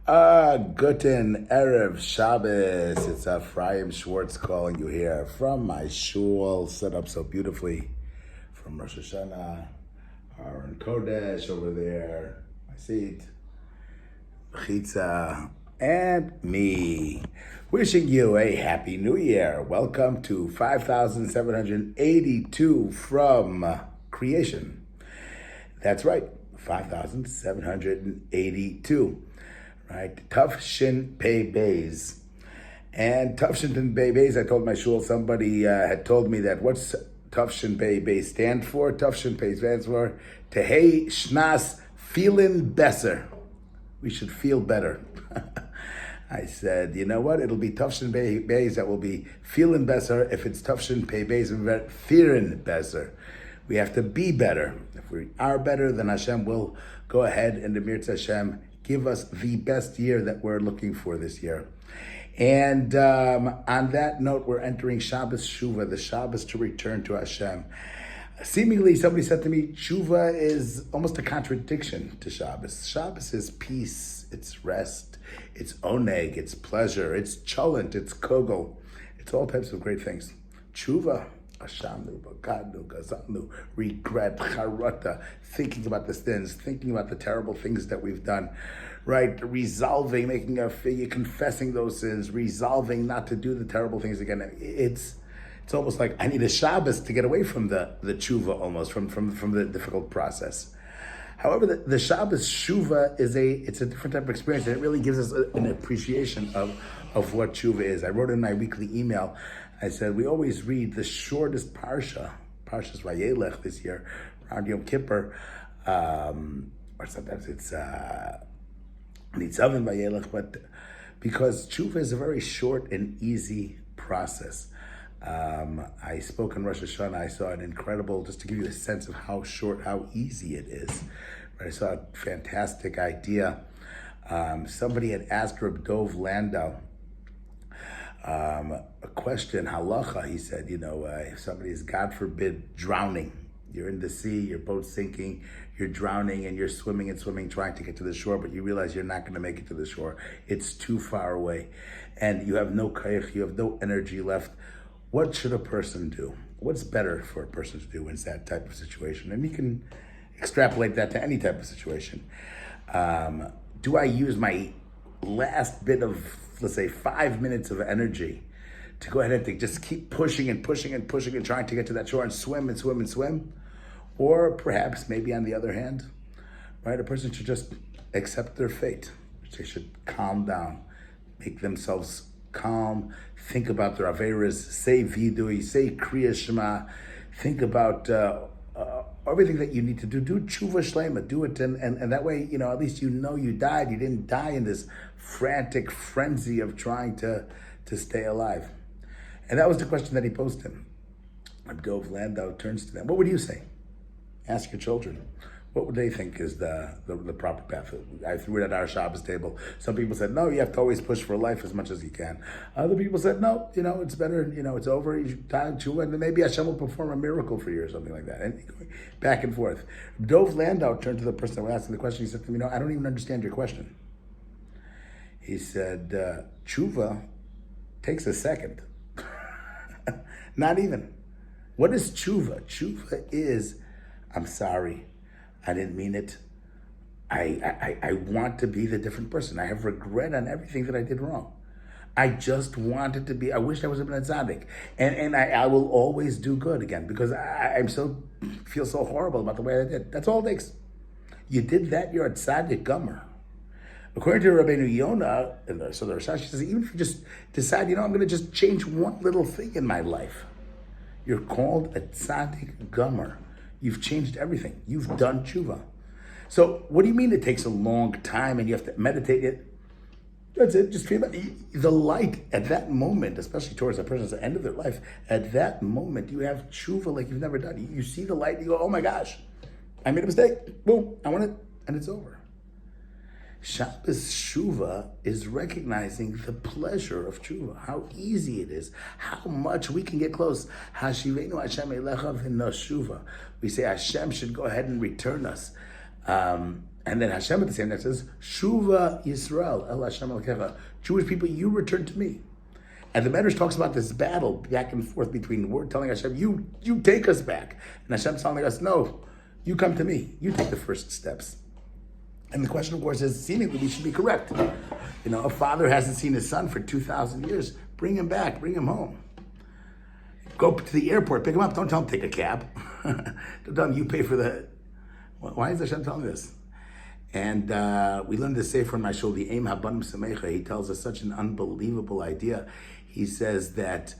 Guten Erev Shabbos. It's Ephraim Schwartz calling you here from my shul, set up so beautifully from Rosh Hashanah, Aaron Kodesh over there, my seat, Chitza, and me. Wishing you a happy new year. Welcome to 5,782 from creation. That's right, 5,782. Right, Tuf Shin Pei Beis. And Tuf Shin Pei Beis, I told my shul, somebody had told me that what's Tuf Shin Pei Beis stand for? Tuf Shin Pei stands for Tehei Shnas Feelin Besser. We should feel better. I said, you know what? It'll be Tuf Shin Pei Beis that will be feeling better. If it's Tuf Shin Pei Beis, we're fearing better. We have to be better. If we are better, then Hashem will go ahead and the Mirz Hashem give us the best year that we're looking for this year. And on that note, we're entering Shabbos Shuva, the Shabbos to return to Hashem. Seemingly, somebody said to me, Shuva is almost a contradiction to Shabbos. Shabbos is peace, it's rest, it's oneg, it's pleasure, it's chulent, it's kogel. It's all types of great things. Shuva, Ashamnu, Bakadnu, Gazamnu, regret, charata, thinking about the sins, thinking about the terrible things that we've done, right? Resolving, making a figure, confessing those sins, resolving not to do the terrible things again. It's almost like I need a Shabbos to get away from the tshuva, almost from the difficult process. However, the Shabbos Shuva it's a different type of experience, and it really gives us an appreciation of what Shuva is. I wrote in my weekly email, I said, we always read the shortest Parsha's Vayelech this year, around Yom Kippur, or sometimes it's Nitzavim Vayelech, but because Shuva is a very short and easy process. I spoke in Rosh Hashanah, I saw an incredible, just to give you a sense of how short, how easy it is. I saw a fantastic idea. Somebody had asked Reb Dov Landau a question, halacha. He said, if somebody is, God forbid, drowning, you're in the sea, your boat's sinking, you're drowning and you're swimming and swimming, trying to get to the shore, but you realize you're not going to make it to the shore. It's too far away. And you have no kayach, you have no energy left. What should a person do? What's better for a person to do in that type of situation? And you can extrapolate that to any type of situation. Do I use my last bit of, let's say, 5 minutes of energy to go ahead and to just keep pushing and pushing and pushing and trying to get to that shore and swim and swim and swim? Or perhaps, maybe on the other hand, right, a person should just accept their fate. They should calm down, make themselves calm, think about their averas, say vidui, say kriya shema, think about everything that you need to do tshuva shlema, do it, and that way, at least you died, you didn't die in this frantic frenzy of trying to stay alive. And that was the question that he posed him. Reb Dov Landau turns to them. What would you say? Ask your children. What would they think is the proper path? I threw it at our Shabbos table. Some people said, no, you have to always push for life as much as you can. Other people said, no, it's better, it's over, you die in tshuva, and then maybe Hashem will perform a miracle for you or something like that. And back and forth. Dov Landau turned to the person that was asking the question. He said to me, I don't even understand your question. He said, tshuva takes a second. Not even. What is tshuva? Tshuva is, I'm sorry, I didn't mean it. I want to be the different person. I have regret on everything that I did wrong. I just wanted to be, I wish I was a tzaddik. And I will always do good again because I feel so horrible about the way I did. That's all it takes. You did that, you're a tzaddik gomer. According to Rabbeinu Yonah, so the Rashi says, even if you just decide, I'm going to just change one little thing in my life, you're called a tzaddik gomer. You've changed everything. You've done tshuva. So what do you mean it takes a long time and you have to meditate it? That's it. Just feel that. The light at that moment, especially towards a person's end of their life, at that moment you have tshuva like you've never done. You see the light and you go, oh my gosh, I made a mistake. Boom, I want it, and it's over. Shabbos Shuva is recognizing the pleasure of Shuva, how easy it is, how much we can get close. Hashivenu Hashem elecha v'noshuva. We say Hashem should go ahead and return us. And then Hashem at the same time says, Shuva Yisrael, El Hashem Elokecha. Jewish people, you return to me. And the Medrash talks about this battle back and forth between word telling Hashem, you take us back. And Hashem telling us, no, you come to me. You take the first steps. And the question, of course, is seemingly we should be correct. A father hasn't seen his son for 2,000 years. Bring him back. Bring him home. Go to the airport. Pick him up. Don't tell him to take a cab. Don't tell him you pay for the... Why is Hashem telling this? And we learned this Sefer in my shul, the Eim Habanim Samecha. He tells us such an unbelievable idea. He says that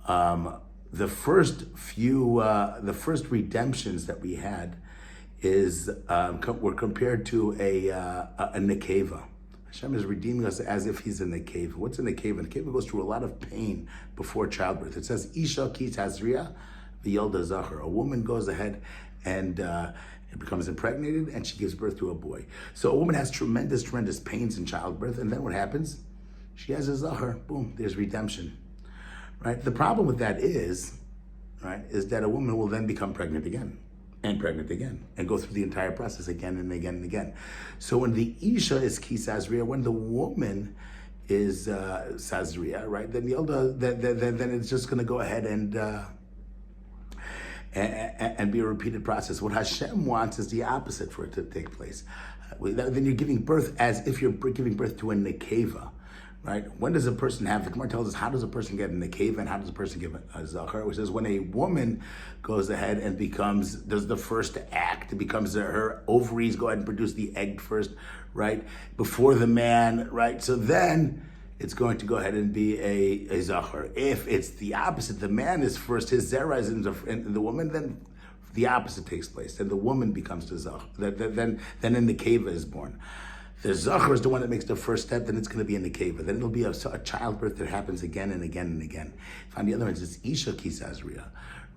the first redemptions that we had were compared to a nekeva. Hashem is redeeming us as if he's a nekeva. What's a nekeva? A nekeva goes through a lot of pain before childbirth. It says, Isha ki tazria v'yolda zachar. A woman goes ahead and it becomes impregnated and she gives birth to a boy. So a woman has tremendous pains in childbirth, and then what happens? She has a zachar. Boom, there's redemption. Right? The problem with that is that a woman will then become pregnant again and go through the entire process again and again and again. So when the Isha is ki sazria, when the woman is sazria, right? Then then it's just going to go ahead and be a repeated process. What Hashem wants is the opposite for it to take place. Then you're giving birth as if you're giving birth to a nekeva. Right? When does a person have, the Gemara tells us, how does a person get a nekeva and how does a person give a zachar? Which is when a woman goes ahead and does the first act, her ovaries go ahead and produce the egg first, right? Before the man, right? So then it's going to go ahead and be a zachar. If it's the opposite, the man is first, his zera is in the woman, then the opposite takes place. Then the woman becomes the zachar. Then the nekeva is born. The zachar is the one that makes the first step, then it's going to be in the nekeva. Then it'll be a childbirth that happens again and again and again. If on the other hand, it's Isha ki sazria,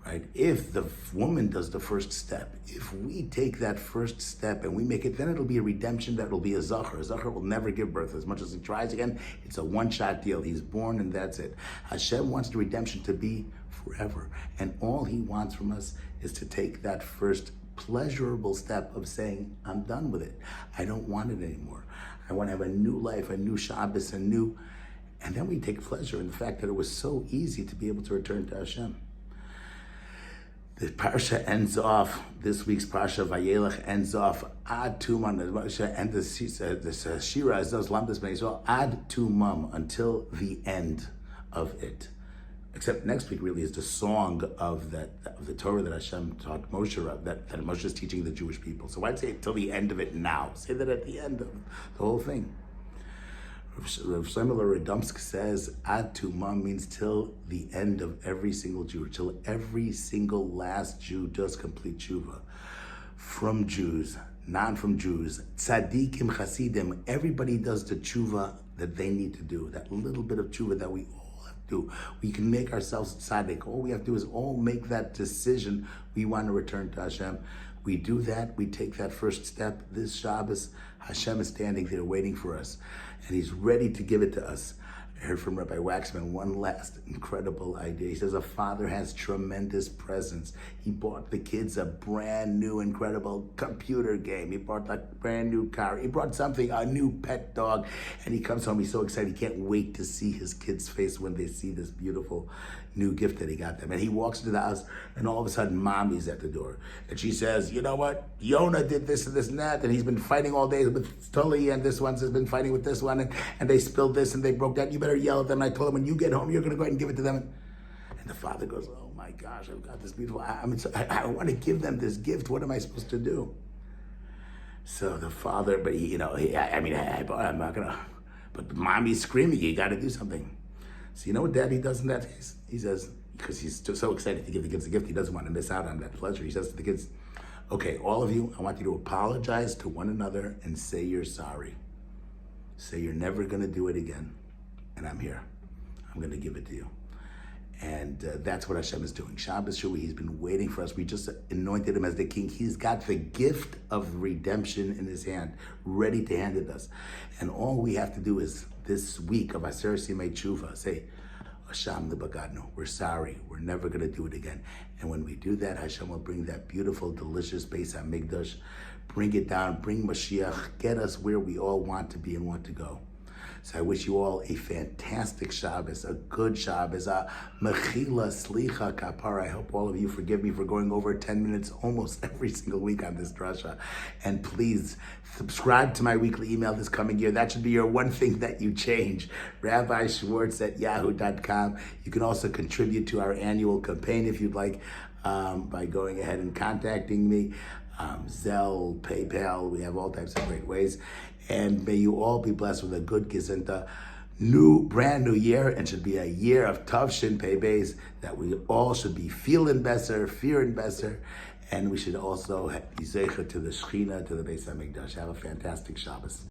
right? If the woman does the first step, if we take that first step and we make it, then it'll be a redemption that will be a zachar. A zachar will never give birth. As much as he tries again, it's a one-shot deal. He's born and that's it. Hashem wants the redemption to be forever. And all he wants from us is to take that first pleasurable step of saying, I'm done with it. I don't want it anymore. I want to have a new life, a new Shabbos, and then we take pleasure in the fact that it was so easy to be able to return to Hashem. The Parsha ends off, this week's Parsha, Vayelech, ends off Ad Tumam, and the Shira is those Lamdas Ben Yisrael, Ad Tumam, until the end of it. Except next week really is the song of the Torah that Hashem taught Moshe, that Moshe is teaching the Jewish people. So why say it till the end of it now? Say that at the end of the whole thing. Rav Shlomo Radomsk says, Ad Tumam means till the end of every single Jew, till every single last Jew does complete Shuva. From Jews, not from Jews, tzaddikim, chasidim, everybody does the tshuva that they need to do, that little bit of tshuva that we do. We can make ourselves tzaddik. All we have to do is all make that decision. We want to return to Hashem. We do that. We take that first step. This Shabbos, Hashem is standing there waiting for us, and He's ready to give it to us. I heard from Rabbi Waxman one last incredible idea. He says a father has tremendous presence. He bought the kids a brand new, incredible computer game. He bought a brand new car. He brought a new pet dog. And he comes home, he's so excited. He can't wait to see his kid's face when they see this beautiful new gift that he got them. And he walks into the house, and all of a sudden, mommy's at the door. And she says, you know what? Yonah did this and this and that, and he's been fighting all day with Tully, and this one's has been fighting with this one, and they spilled this, and they broke that. You better yell at them. And I told them, when you get home, you're going to go ahead and give it to them. And the father goes, oh my gosh, I've got this beautiful, I want to give them this gift. What am I supposed to do? So the father, but I'm not going to, but mommy's screaming, you got to do something. So you know what daddy does in that case? He says, because he's so excited to give the kids a gift, he doesn't want to miss out on that pleasure. He says to the kids, okay, all of you, I want you to apologize to one another and say you're sorry. Say you're never going to do it again. And I'm here. I'm going to give it to you. And that's what Hashem is doing. Shabbos Shuva, He's been waiting for us. We just anointed Him as the King. He's got the gift of redemption in His hand, ready to hand it us. And all we have to do is this week of Aser Simei Tshuva, say, Hashem Libagadnu, we're sorry. We're never going to do it again. And when we do that, Hashem will bring that beautiful, delicious Beis HaMikdash, bring it down, bring Mashiach, get us where we all want to be and want to go. So I wish you all a fantastic Shabbos, a good Shabbos, a mechila, slicha, kapara. I hope all of you forgive me for going over 10 minutes almost every single week on this drasha. And please subscribe to my weekly email this coming year. That should be your one thing that you change. Rabbi Schwartz at yahoo.com. You can also contribute to our annual campaign if you'd like by going ahead and contacting me. Zelle, PayPal, we have all types of great ways. And may you all be blessed with a good Gesinta, brand new year, and should be a year of Tavshin Pei Beis, that we all should be feeling better, fearing better, and we should also be zeicher to the Shechina, to the Beis HaMikdash. Have a fantastic Shabbos.